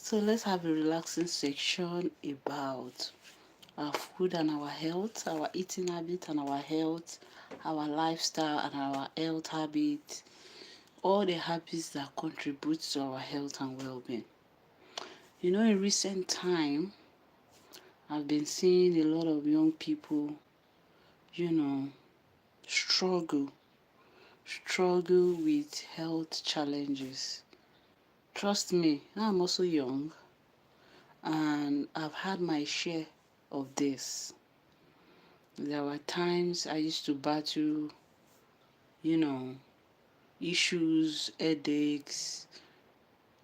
So let's have a relaxing section about our food and our health, our eating habit and our health, our lifestyle and our health habits, all the habits that contribute to our health and well-being. In recent time, I've been seeing a lot of young people, you know, struggle, struggle with health challenges. Trust me, I'm also young and I've had my share of this. There were times I used to battle, you know, issues, headaches,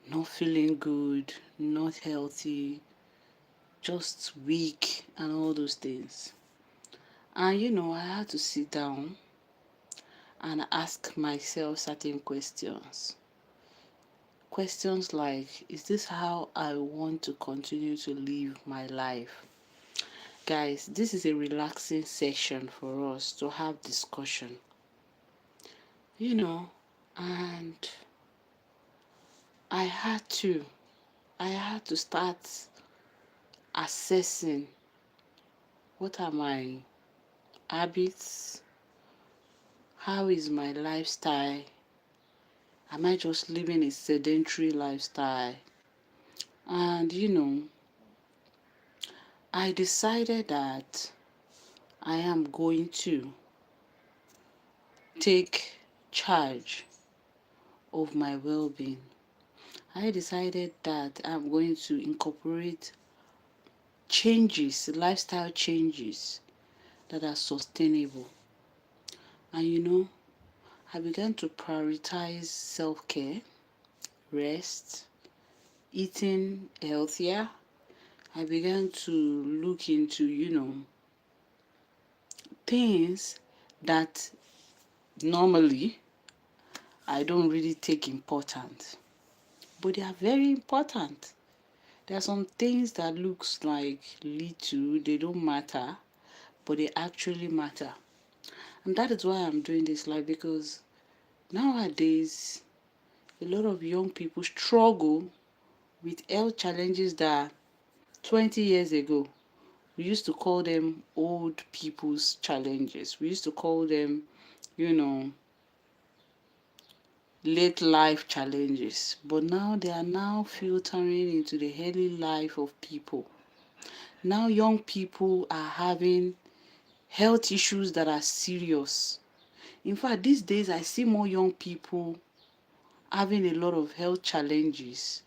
not feeling good, not healthy, just weak, and all those things. And I had to sit down and ask myself certain questions. Questions like, is this how I want to continue to live my life? Guys, this is a relaxing session for us to have discussion. You know, and I had to I had to start assessing what are my habits, how is my lifestyle, am I just living a sedentary lifestyle? And I decided that I am going to take charge of my well-being. I decided that I'm going to incorporate changes, lifestyle changes that are sustainable. And I began to prioritize self-care, rest, eating healthier. I began to look into, things that normally I don't really take important, but they are very important. There are some things that looks like little, they don't matter, but they actually matter. And that is why I'm doing this live, because nowadays a lot of young people struggle with health challenges that 20 years ago we used to call them old people's challenges. We used to call them, you know, late life challenges. But now they are now filtering into the early life of people. Now young people are having health issues that are serious. In fact, these days I see more young people having a lot of health challenges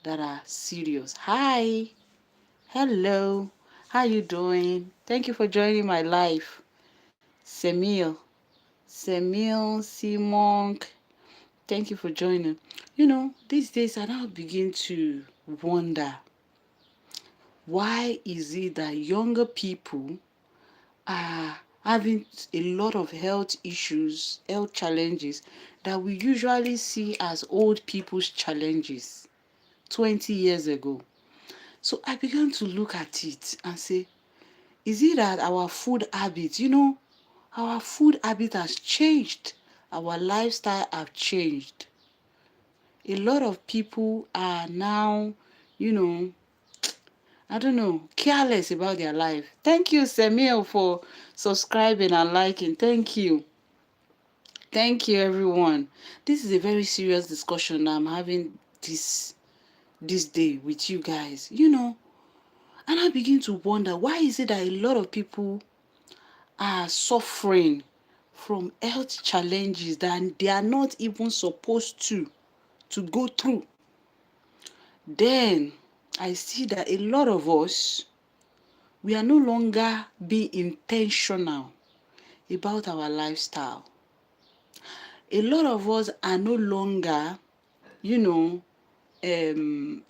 that are serious. Hi, hello, how you doing? Thank you for joining my live. Semil, Simon, thank you for joining. These days I now begin to wonder, why is it that younger people are having a lot of health issues, health challenges that we usually see as old people's challenges 20 years ago? So I began to look at it and say, is it that our food habits, our food habit has changed, our lifestyle have changed. A lot of people are now, you know, I don't know, careless about their life. Thank you, Samuel, for subscribing and liking. Thank you. Thank you, everyone. This is a very serious discussion I'm having this day with you guys. And I begin to wonder, why is it that a lot of people are suffering from health challenges that they are not even supposed to go through? Then I see that a lot of us, we are no longer being intentional about our lifestyle. A lot of us are no longer, you know,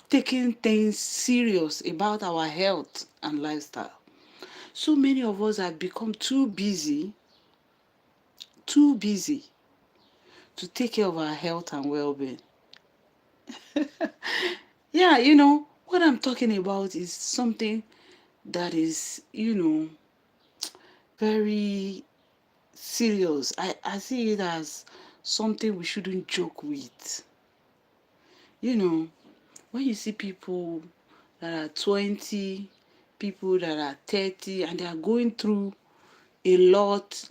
taking things serious about our health and lifestyle. So many of us have become too busy to take care of our health and well-being. Yeah, what I'm talking about is something that is, very serious. I see it as something we shouldn't joke with. You know, When you see people that are 20, people that are 30, and they are going through a lot,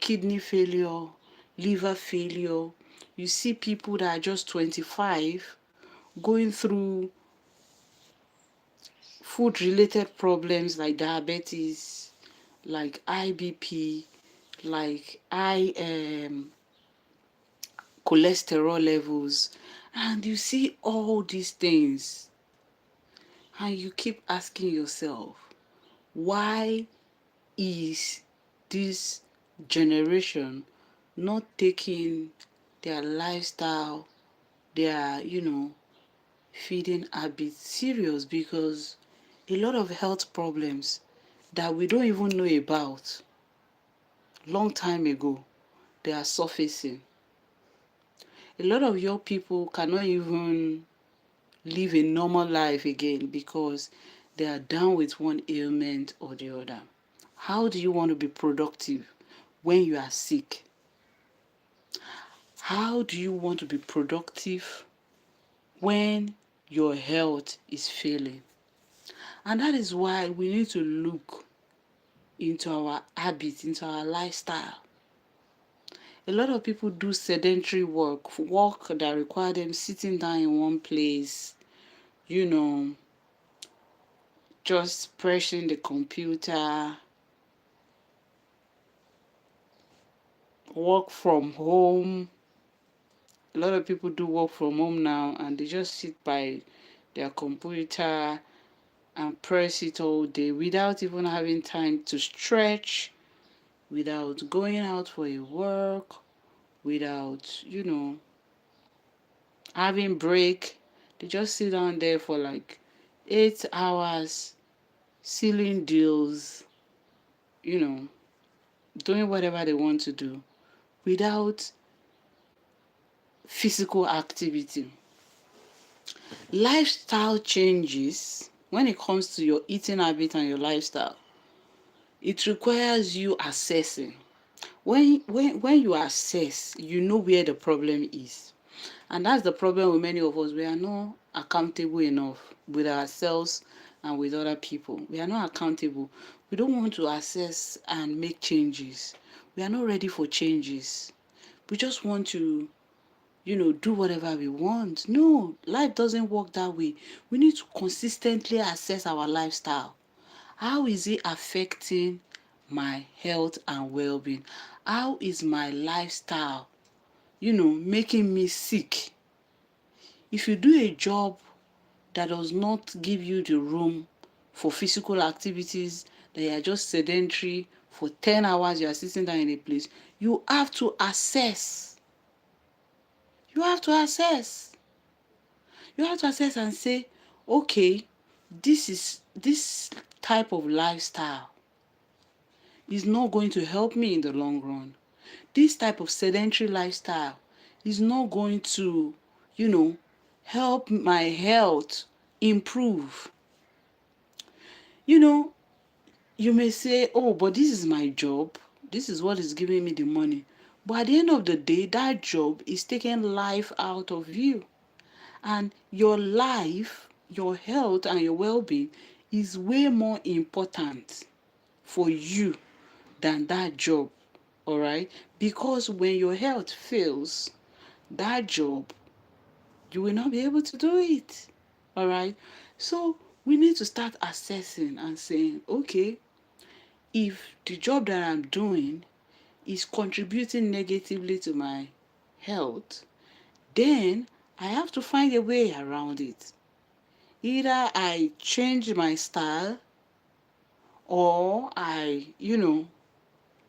kidney failure, liver failure. You see people that are just 25 going through food related problems like diabetes, like IBP, like high cholesterol levels. And you see all these things, and you keep asking yourself, why is this generation not taking their lifestyle, their, feeding habits serious? Because a lot of health problems that we don't even know about long time ago, they are surfacing. A lot of young people cannot even live a normal life again because they are down with one ailment or the other. How do you want to be productive when you are sick? How do you want to be productive when your health is failing? And that is why we need to look into our habits, into our lifestyle. A lot of people do sedentary work that require them sitting down in one place, you know, just pressing the computer, work from home. A lot of people do work from home now, and they just sit by their computer and press it all day without even having time to stretch, without going out for a walk, without, having break. They just sit down there for like 8 hours, sealing deals, you know, doing whatever they want to do without physical activity. Lifestyle changes, when it comes to your eating habit and your lifestyle, it requires you assessing. When you assess, you know where the problem is. And that's the problem with many of us. We are not accountable enough with ourselves and with other people. We are not accountable. We don't want to assess and make changes. We are not ready for changes. We just want to, do whatever we want. No, life doesn't work that way. We need to consistently assess our lifestyle. How is it affecting my health and well-being? How is my lifestyle, making me sick? If you do a job that does not give you the room for physical activities, that you are just sedentary for 10 hours, you are sitting down in a place, you have to assess. You have to assess. You have to assess and say, okay, this type of lifestyle is not going to help me in the long run. This type of sedentary lifestyle is not going to, help my health improve. You may say, oh, but this is my job. This is what is giving me the money. But at the end of the day, that job is taking life out of you. And your life, your health, and your well being is way more important for you than that job. All right? Because when your health fails, that job, you will not be able to do it. All right? So we need to start assessing and saying, okay, if the job that I'm doing is contributing negatively to my health, then I have to find a way around it. Either I change my style, or I,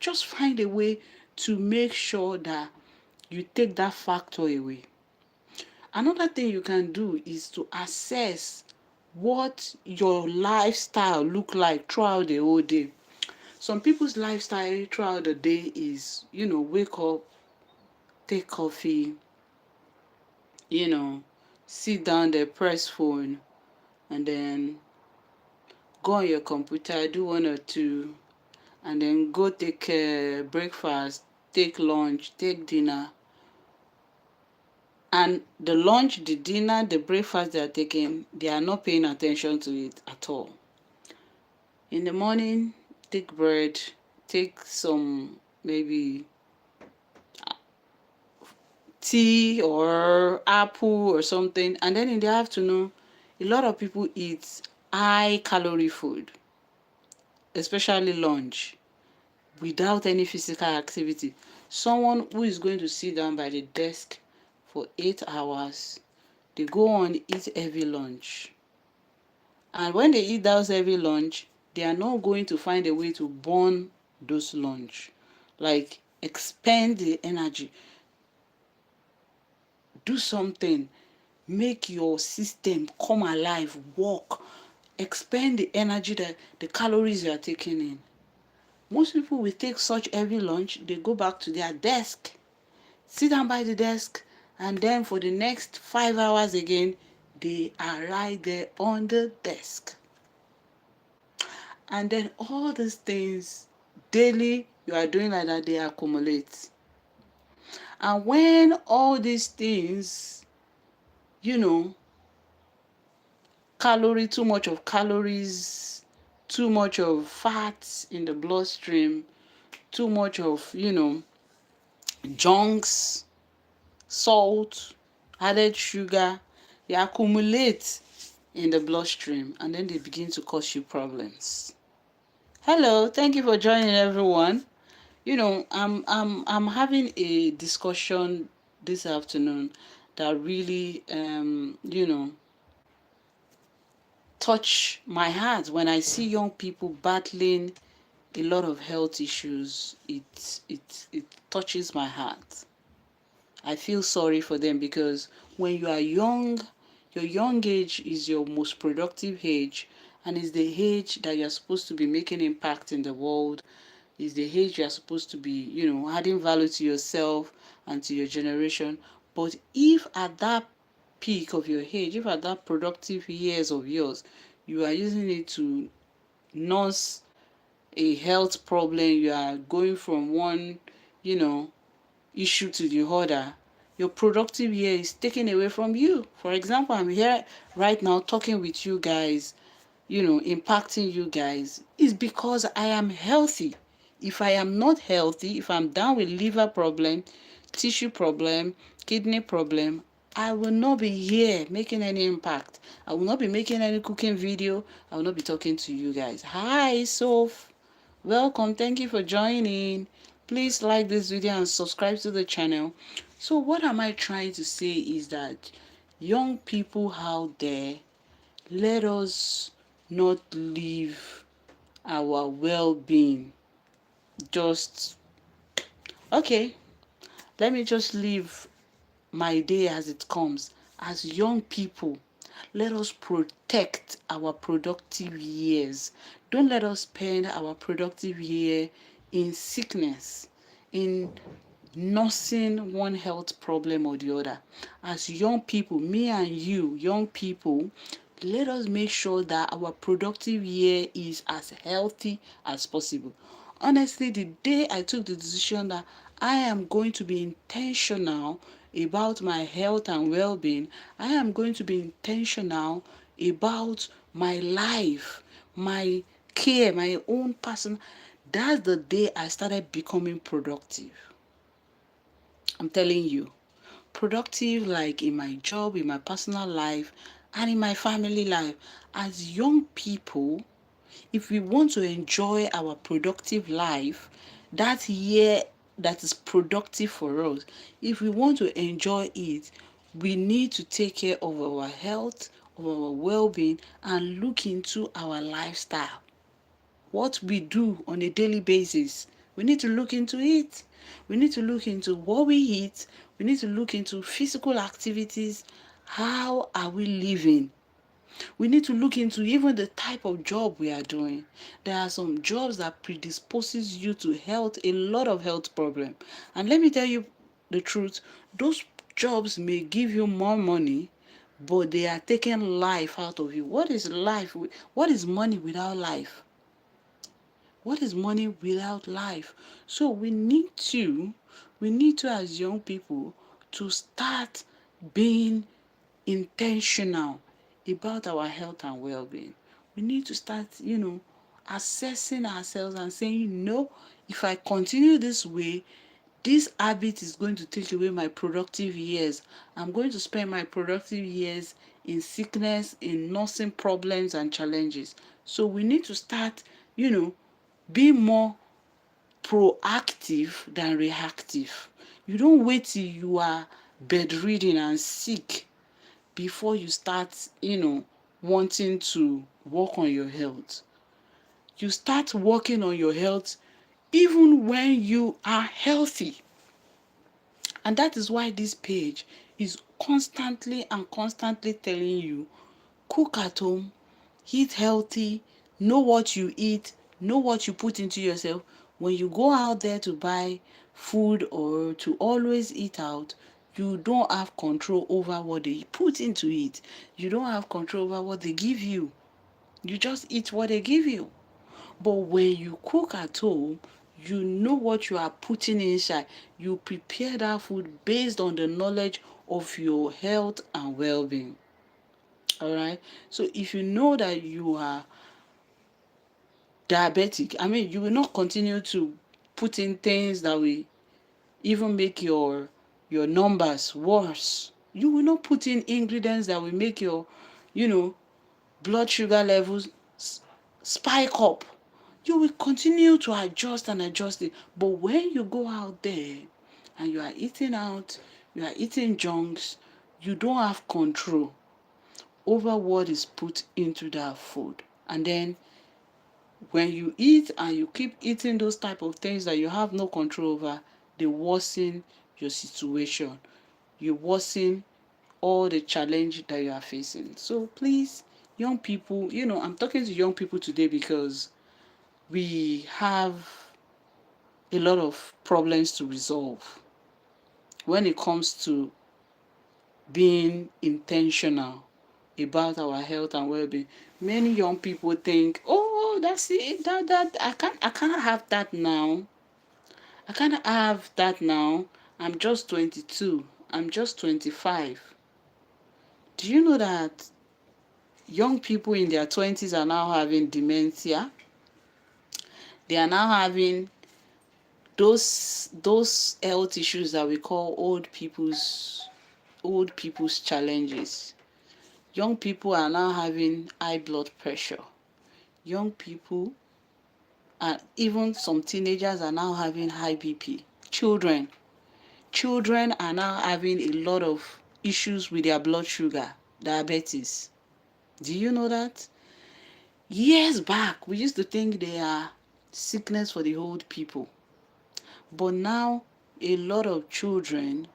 just find a way to make sure that you take that factor away. Another thing you can do is to assess what your lifestyle look like throughout the whole day. Some people's lifestyle throughout the day is, wake up, take coffee, you know, sit down there, press phone, and then go on your computer, do one or two, and then go take breakfast, take lunch, take dinner, And the lunch, the dinner, the breakfast they are taking, they are not paying attention to it at all. In the morning, take bread, take some maybe tea or apple or something. And then in the afternoon, a lot of people eat high calorie food, especially lunch, without any physical activity. Someone who is going to sit down by the desk for 8 hours, they go on eat heavy lunch. And when they eat those heavy lunch, they are not going to find a way to burn those lunch, like expend the energy. Do something, make your system come alive, work, expend the energy, that the calories you are taking in. Most people will take such heavy lunch, they go back to their desk, sit down by the desk, and then for the next 5 hours again, they are right there on the desk. And then all these things daily you are doing like that, they accumulate. And when all these things, you know, too much of calories, too much of fats in the bloodstream, too much of, junks, salt, added sugar, they accumulate in the bloodstream and then they begin to cause you problems. Hello, thank you for joining everyone. I'm having a discussion this afternoon that really touch my heart. When I see young people battling a lot of health issues, it touches my heart. I feel sorry for them because when you are young, your young age is your most productive age, and is the age that you're supposed to be making impact in the world, is the age you're supposed to be, adding value to yourself and to your generation. But if at that peak of your age, if at that productive years of yours, you are using it to nurse a health problem, you are going from one, you know, issue to the other, your productive year is taken away from you. For example, I'm here right now talking with you guys, impacting you guys, is because I am healthy. If I am not healthy, if I'm down with liver problem, tissue problem, kidney problem, I will not be here making any impact. I will not be making any cooking video. I will not be talking to you guys. Hi, Soph. Welcome. Thank you for joining. Please like this video and subscribe to the channel. So what am I trying to say is that young people out there, let us not leave our well-being just okay. Let me just live my day as it comes. As young people, let us protect our productive years. Don't let us spend our productive year in sickness, in nursing one health problem or the other. As young people, me and you, young people, let us make sure that our productive year is as healthy as possible. Honestly, the day I took the decision that I am going to be intentional about my health and well-being, I am going to be intentional about my life, my care, my own person. That's the day I started becoming productive. I'm telling you, productive like in my job, in my personal life, and in my family life. As young people, if we want to enjoy our productive life, that year that is productive for us, if we want to enjoy it, we need to take care of our health, of our well-being, and look into our lifestyle. What we do on a daily basis, we need to look into it. We need to look into what we eat. We need to look into physical activities. How are we living? We need to look into even the type of job we are doing. There are some jobs that predisposes you to health, a lot of health problem. And let me tell you the truth, those jobs may give you more money, but they are taking life out of you. What is life? What is money without life? What is money without life? So we need to as young people to start being intentional about our health and well-being. We need to start, assessing ourselves and saying, no, if I continue this way, this habit is going to take away my productive years. I'm going to spend my productive years in sickness, in nursing problems and challenges. So we need to start, being more proactive than reactive. You don't wait till you are bedridden and sick before you start, wanting to work on your health. You start working on your health even when you are healthy. And that is why this page is constantly and constantly telling you, cook at home, eat healthy, know what you eat, know what you put into yourself. When you go out there to buy food or to always eat out, you don't have control over what they put into it. You don't have control over what they give you. You just eat what they give you. But when you cook at home, you know what you are putting inside. You prepare that food based on the knowledge of your health and well-being. All right. So if you know that you are diabetic, you will not continue to put in things that will even make your numbers worse. You will not put in ingredients that will make your, you know, blood sugar levels spike up. You will continue to adjust and adjust it. But when you go out there and you are eating out, you are eating junks, you don't have control over what is put into that food. And then when you eat and you keep eating those type of things that you have no control over, they worsen your situation. You worsen all the challenge that you are facing. So please, young people, I'm talking to young people today because we have a lot of problems to resolve when it comes to being intentional about our health and well-being. Many young people think, oh, that's it, that I can't have that now. I can't have that now. I'm just 22. I'm just 25. Do you know that young people in their 20s are now having dementia? They are now having those health issues that we call old people's challenges. Young people are now having high blood pressure. Young people and even some teenagers are now having high BP. Children are now having a lot of issues with their blood sugar, diabetes. Do you know that? Years back, we used to think they are sickness for the old people. But now, a lot of children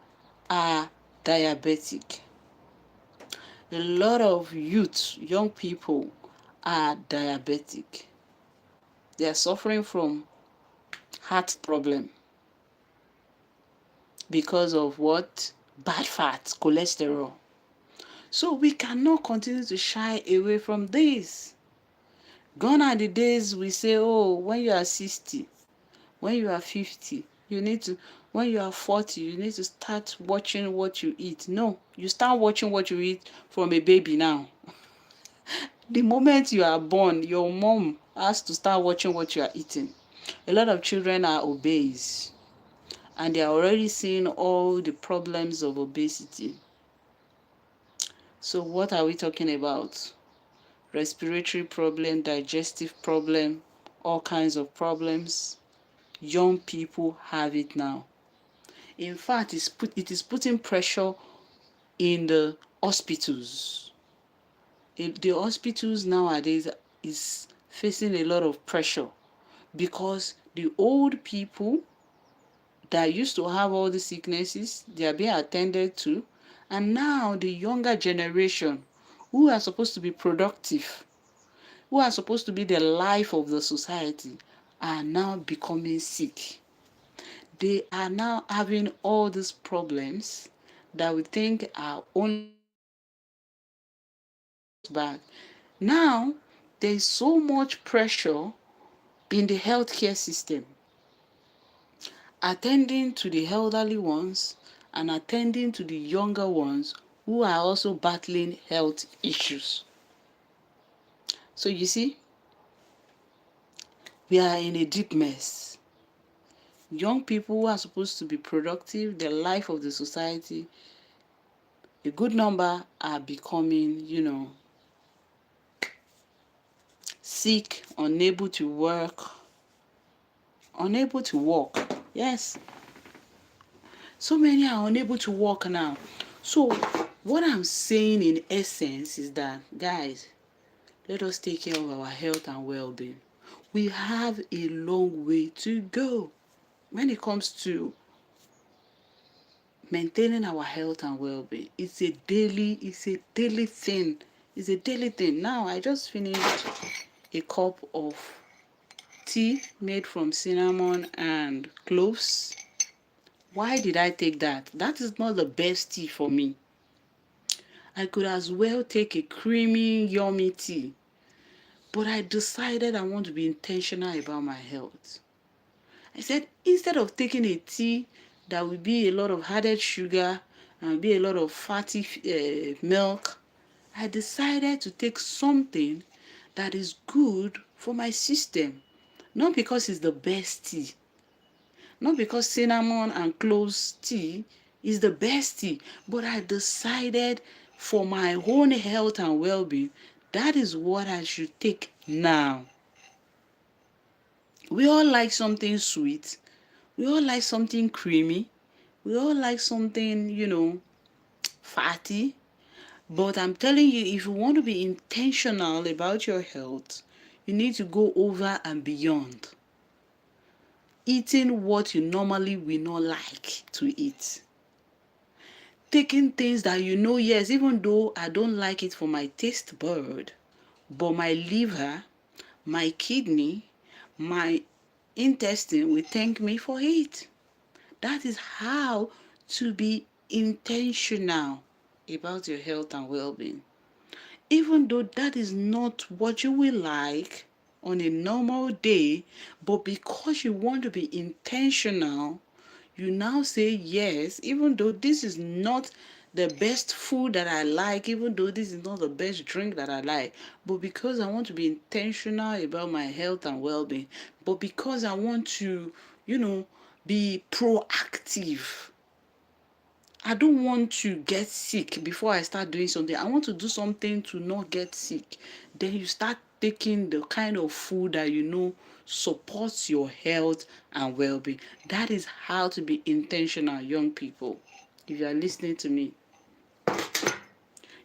are diabetic. A lot of youth, young people, are diabetic. They are suffering from heart problem because of what? Bad fats, cholesterol. So we cannot continue to shy away from this. Gone are the days we say, oh, when you are 60, when you are 50, when you are 40, you need to start watching what you eat. No, you start watching what you eat from a baby now. The moment you are born, your mom has to start watching what you are eating. A lot of children are obese and they are already seeing all the problems of obesity. So what are we talking about? Respiratory problem, digestive problem, all kinds of problems. Young people have it now. In fact, it is putting pressure in the hospitals. The hospitals nowadays is facing a lot of pressure because the old people that used to have all the sicknesses, they are being attended to, and now the younger generation who are supposed to be productive, who are supposed to be the life of the society, are now becoming sick. They are now having all these problems that we think are only back. Now, there is so much pressure in the healthcare system, attending to the elderly ones, and attending to the younger ones who are also battling health issues. So you see, we are in a deep mess. Young people who are supposed to be productive, the life of the society, a good number are becoming, sick, unable to work, unable to walk. Yes, so many are unable to walk now. So what I'm saying in essence is that, guys, let us take care of our health and well-being. We have a long way to go when it comes to maintaining our health and well-being. It's a daily thing. It's a daily thing. Now I just finished a cup of tea made from cinnamon and cloves. Why did I take that? That is not the best tea for me. I could as well take a creamy, yummy tea. But I decided I want to be intentional about my health. I said, instead of taking a tea that will be a lot of added sugar and be a lot of fatty milk, I decided to take something that is good for my system. Not because it's the best tea, not because cinnamon and cloves tea is the best tea, but I decided for my own health and well-being, that is what I should take now. We all like something sweet. We all like something creamy. We all like something, fatty. But I'm telling you, if you want to be intentional about your health, you need to go over and beyond eating what you normally will not like to eat. Taking things that yes, even though I don't like it for my taste bud, but my liver, my kidney, my intestine will thank me for it. That is how to be intentional about your health and well-being. Even though that is not what you will like on a normal day, but because you want to be intentional, you now say yes, even though this is not the best food that I like, even though this is not the best drink that I like, but because I want to be intentional about my health and well-being, but because I want to, be proactive. I don't want to get sick before I start doing something. I want to do something to not get sick. Then you start taking the kind of food that supports your health and well-being. That is how to be intentional, young people. If you are listening to me,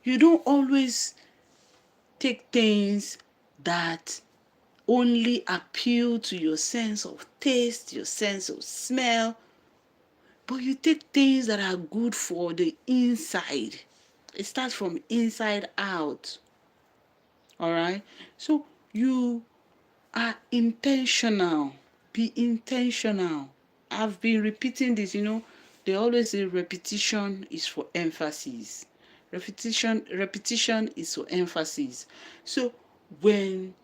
you don't always take things that only appeal to your sense of taste, your sense of smell, but you take things that are good for the inside. It starts from inside out. All right? So you are intentional. Be intentional. I've been repeating this, they always say repetition is for emphasis. Repetition is for emphasis. So when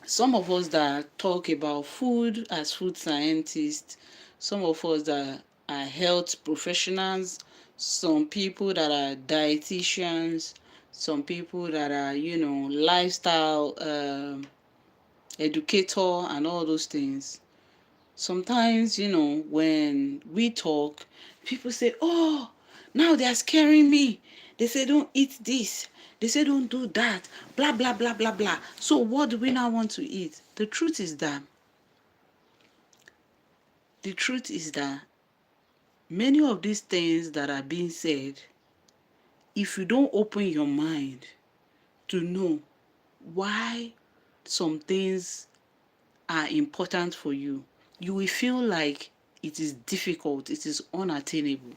some of us that talk about food as food scientists, some of us that are health professionals, some people that are dietitians, some people that are, lifestyle educator and all those things. Sometimes, when we talk, people say, oh, now they are scaring me. They say, don't eat this. They say, don't do that. Blah, blah, blah, blah, blah. So what do we now want to eat? The truth is that many of these things that are being said, if you don't open your mind to know why some things are important for you, you will feel like it is difficult, it is unattainable.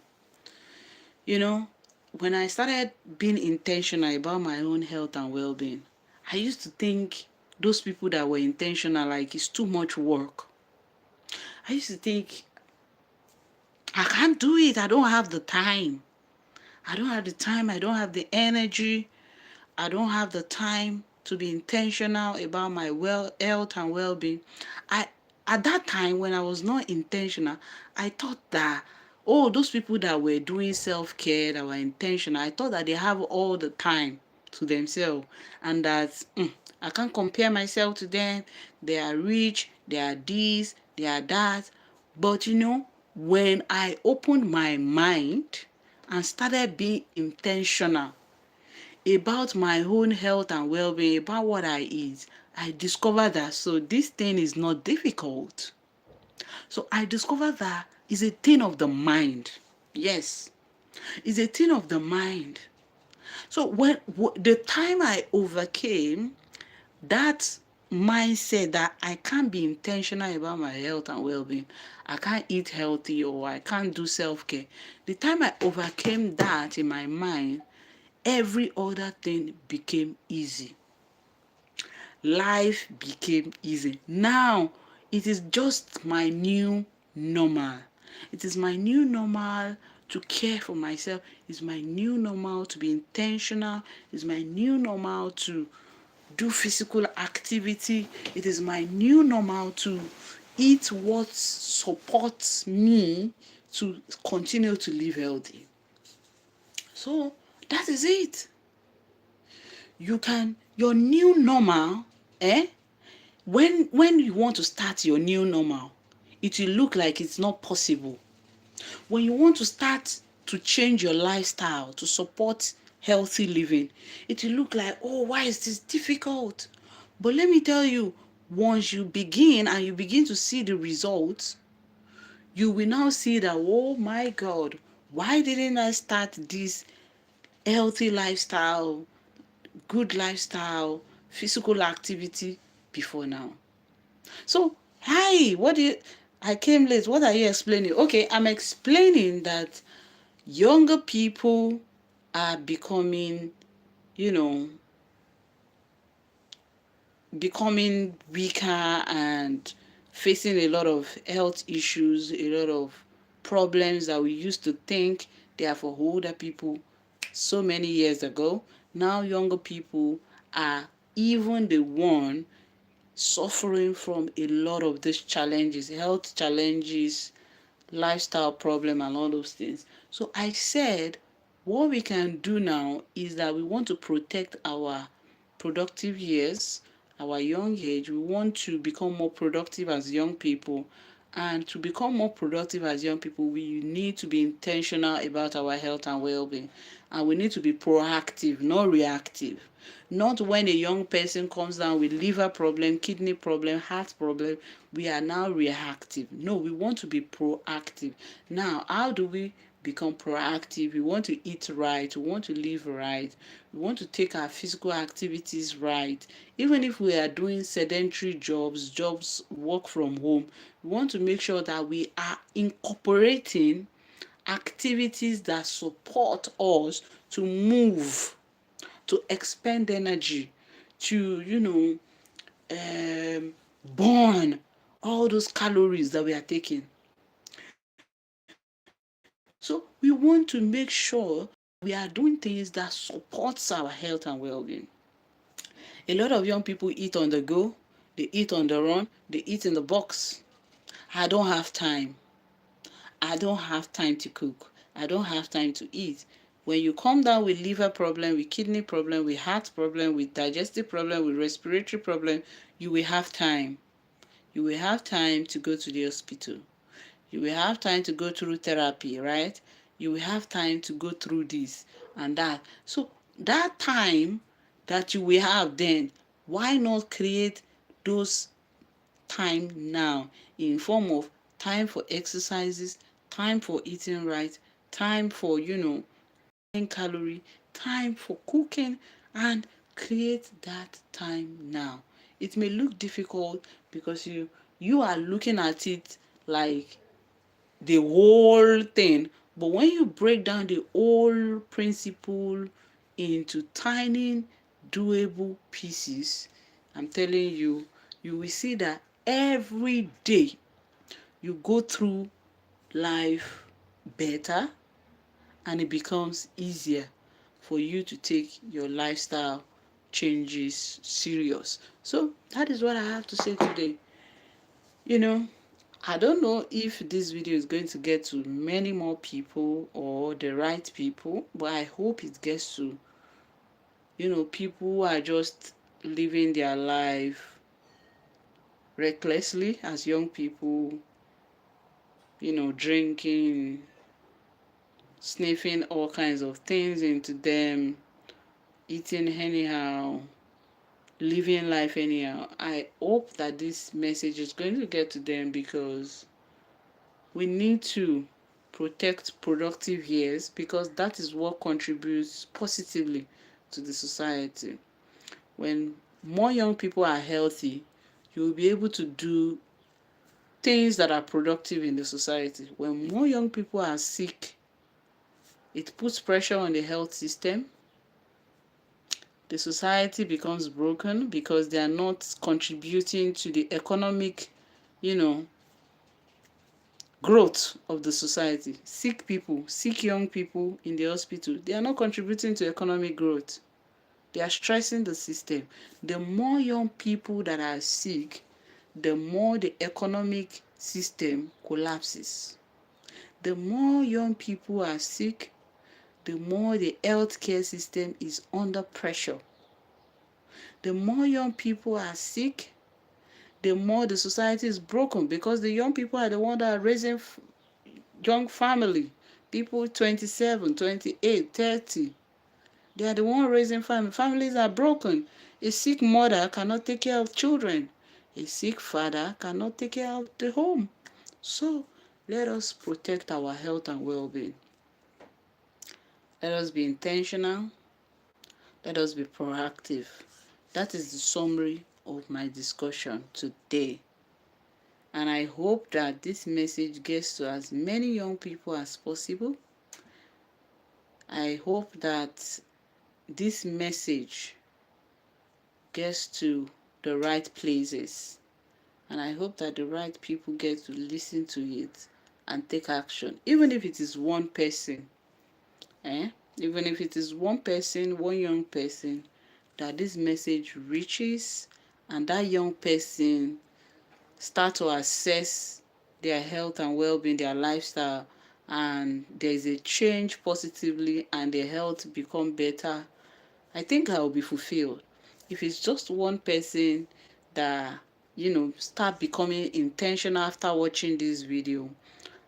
When I started being intentional about my own health and well-being, I used to think those people that were intentional, like, it's too much work. I used to think, I can't do it. I don't have the time. I don't have the energy. I don't have the time to be intentional about my health and well-being. At that time, when I was not intentional, I thought that, Oh, those people that were doing self-care, that were intentional, I thought that they have all the time to themselves, and that I can't compare myself to them. They are rich, they are this, they are that. But when I opened my mind and started being intentional about my own health and well-being, about what I eat, I discovered that this thing is not difficult. So I discovered that it's a thing of the mind. Yes, it's a thing of the mind. So the time I overcame that mindset that I can't be intentional about my health and well-being, I can't eat healthy or I can't do self-care. The time I overcame that in my mind, every other thing became easy. Life became easy. Now it is just my new normal. It is my new normal to care for myself. It's my new normal to be intentional. It's my new normal to do physical activity. It is my new normal to eat what supports me to continue to live healthy. So that is it. Your new normal, when you want to start your new normal, it will look like it's not possible. When you want to start to change your lifestyle to support healthy living, it will look like, oh, why is this difficult? But let me tell you, once you begin and you begin to see the results, you will now see that, oh my God, why didn't I start this healthy lifestyle, good lifestyle, physical activity before now? So, hi, I came late. What are you explaining? Okay, I'm explaining that younger people are becoming, you know, becoming weaker and facing a lot of health issues, a lot of problems that we used to think they are for older people so many years ago. Now younger people are even the one suffering from a lot of these challenges, health challenges, lifestyle problem, and all those things. So I said, what we can do now is that we want to protect our productive years, our young age. We want to become more productive as young people. And to become more productive as young people, we need to be intentional about our health and well-being. And we need to be proactive, not reactive. Not when a young person comes down with liver problem, kidney problem, heart problem, we are now reactive. No, we want to be proactive. Now, how do we become proactive? We want to eat right, we want to live right, we want to take our physical activities right. Even if we are doing sedentary jobs, work from home, we want to make sure that we are incorporating activities that support us to move, to expend energy, to burn all those calories that we are taking. So we want to make sure we are doing things that supports our health and well-being. A lot of young people eat on the go, they eat on the run, they eat in the box. I don't have time. I don't have time to cook. I don't have time to eat. When you come down with liver problem, with kidney problem, with heart problem, with digestive problem, with respiratory problem, you will have time. You will have time to go to the hospital. You will have time to go through therapy, right? You will have time to go through this and that. So that time that you will have then, why not create those time now in form of time for exercises, time for eating right, time for calorie, time for cooking, and create that time now. It may look difficult because you are looking at it like the whole thing, but when you break down the whole principle into tiny doable pieces, I'm telling you, you will see that every day you go through life better, and it becomes easier for you to take your lifestyle changes serious. So that is what I have to say today. You know, I don't know if this video is going to get to many more people or the right people, but I hope it gets to, people who are just living their life recklessly as young people, drinking, sniffing all kinds of things into them, eating anyhow, living life anyhow. I hope that this message is going to get to them, because we need to protect productive years, because that is what contributes positively to the society. When more young people are healthy, you will be able to do things that are productive in the society. When more young people are sick, it puts pressure on the health system. The society becomes broken because they are not contributing to the economic, you know, growth of the society. Sick people, sick young people in the hospital, they are not contributing to economic growth. They are stressing the system. The more young people that are sick, the more the economic system collapses. The more young people are sick, the more the healthcare system is under pressure. The more young people are sick, the more the society is broken, because the young people are the ones that are raising young family. People 27, 28, 30. They are the ones raising family. Families are broken. A sick mother cannot take care of children. A sick father cannot take care of the home. So let us protect our health and well-being. Let us be intentional. Let us be proactive. That is the summary of my discussion today. And I hope that this message gets to as many young people as possible. I hope that this message gets to the right places. And I hope that the right people get to listen to it and take action. Even if it is one person, even if it is one person, one young person, that this message reaches, and that young person start to assess their health and well-being, their lifestyle, and there is a change positively and their health become better, I think I will be fulfilled. If it's just one person that, start becoming intentional after watching this video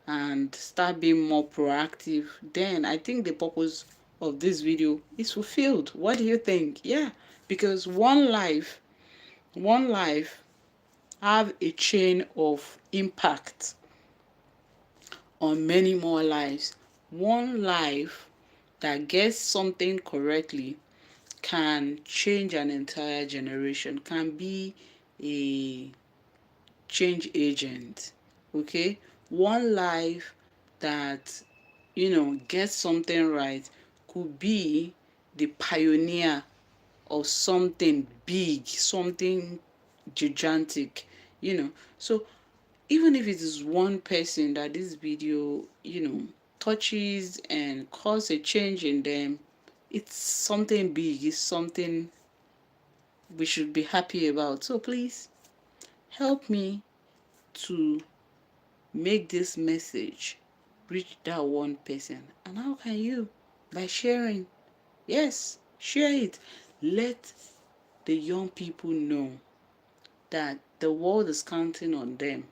and start being more proactive, then I think the purpose of this video is fulfilled. What do you think? Yeah, because one life have a chain of impact on many more lives. One life that gets something correctly can change an entire generation, can be a change agent. Okay? One life that, gets something right could be the pioneer of something big, something gigantic, So even if it is one person that this video, touches and cause a change in them, it's something big, it's something we should be happy about. So please help me to make this message reach that one person. And how can you? By sharing. Yes, share it. Let the young people know that the world is counting on them.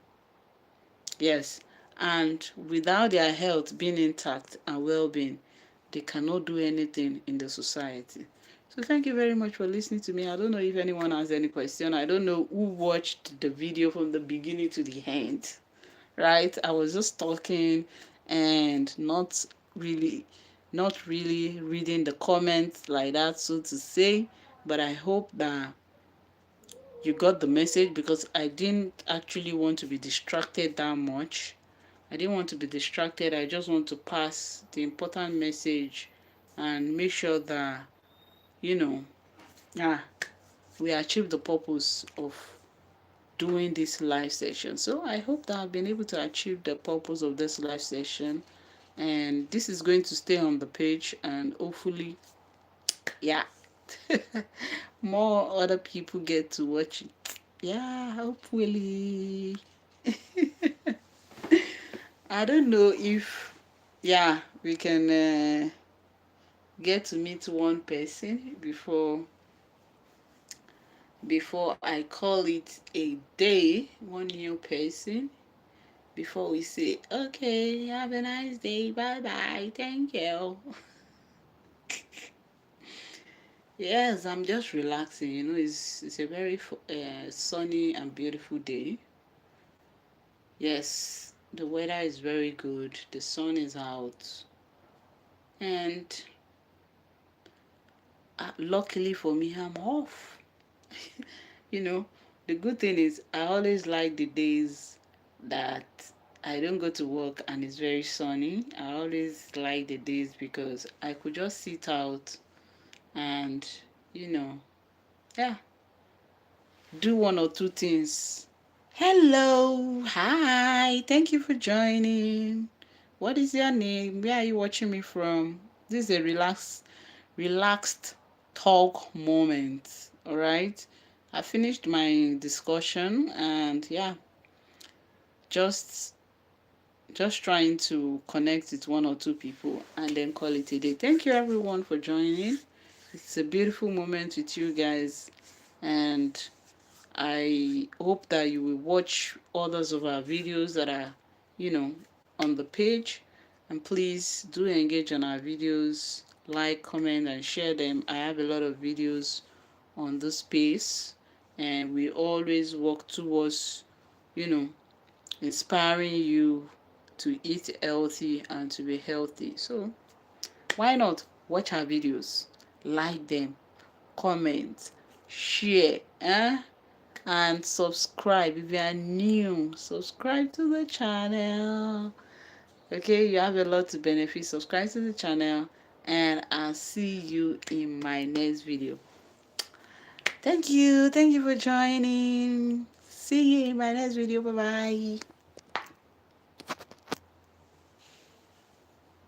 Yes, and without their health being intact and well-being, they cannot do anything in the society. So thank you very much for listening to me. I don't know if anyone has any question. I don't know who watched the video from the beginning to the end, right? I was just talking and not really reading the comments like that, so to say. But I hope that you got the message, because I didn't actually want to be distracted that much. I didn't want to be distracted. I just want to pass the important message and make sure that, you know, ah, we achieve the purpose of doing this live session. So I hope that I've been able to achieve the purpose of this live session. And this is going to stay on the page, and hopefully, yeah, more other people get to watch it. Yeah, hopefully. I don't know if, yeah, we can get to meet one person before I call it a day, one new person, before we say, okay, have a nice day, bye bye, thank you. Yes, I'm just relaxing. It's a very sunny and beautiful day. Yes, the weather is very good. The sun is out, and luckily for me, I'm off. you know, the good thing is I always like the days that I don't go to work and it's very sunny. I always like the days because I could just sit out and, you know, yeah, do one or two things. Hello, hi, thank you for joining. What is your name? Where are you watching me from? This is a relaxed talk moment. All right, I finished my discussion, and yeah, just just trying to connect with one or two people and then call it a day. Thank you everyone for joining. It's a beautiful moment with you guys, and I hope that you will watch others of our videos that are, you know, on the page. And please do engage on our videos, like, comment, and share them. I have a lot of videos on this space, and we always work towards, you know, inspiring you to eat healthy and to be healthy. So why not watch our videos, like them, comment, share, and subscribe. If you are new, subscribe to the channel. Okay, you have a lot to benefit. Subscribe to the channel, and I'll see you in my next video. Thank you for joining. See you in my next video. Bye bye.